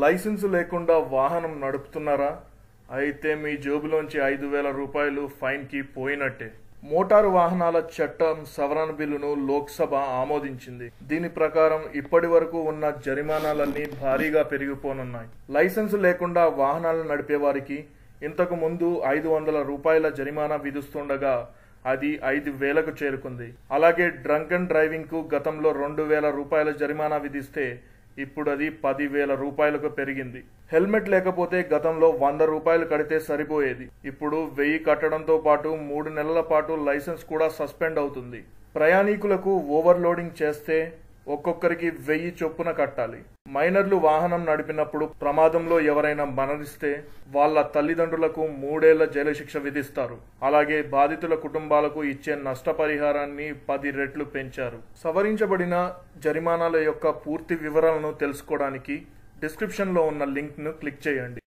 Licence లేకుండా వాహనం నడుపుతున్నారా? అయితే మీ జేబులోంచి 5,000 రూపాయలు ఫైన్ కి పోయినట్టే. మోటారు వాహనాల చట్టం సవరణ బిల్లును లోక్సభ ఆమోదించింది. దీని ప్రకారం ఇప్పటి వరకు ఉన్న జరిమానాలన్నీ భారీగా పెరిగిపోనున్నాయి. లైసెన్స్ లేకుండా వాహనాలు నడిపే వారికి ఇంతకు ముందు 500 రూపాయల జరిమానా విధిస్తుండగా అది 5,000కు చేరుకుంది. అలాగే డ్రంక్ అండ్ డ్రైవింగ్ కు గతంలో 2,000 రూపాయల జరిమానా విధిస్తే ఇప్పుడు అది 10,000 రూపాయలకు పెరిగింది. హెల్మెట్ లేకపోతే గతంలో 100 రూపాయలు కడితే సరిపోయేది. ఇప్పుడు 1000 కట్టడంతో పాటు 3 నెలల పాటు లైసెన్స్ కూడా సస్పెండ్ అవుతుంది. ప్రయాణికులకు ఓవర్లోడింగ్ చేస్తే ఒక్కొక్కరికి 1000 చొప్పున కట్టాలి. మైనర్లు వాహనం నడిపినప్పుడు ప్రమాదంలో ఎవరైనా మరణిస్తే వాళ్ళ తల్లిదండ్రులకు 3 ఏళ్ల జైలు శిక్ష విధిస్తారు. అలాగే బాధితుల కుటుంబాలకు ఇచ్చే నష్టపరిహారాన్ని 10 రెట్లు పెంచారు. సవరించబడిన జరిమానాల యొక్క పూర్తి వివరాలను తెలుసుకోవడానికి డిస్క్రిప్షన్లో ఉన్న లింక్ను క్లిక్ చేయండి.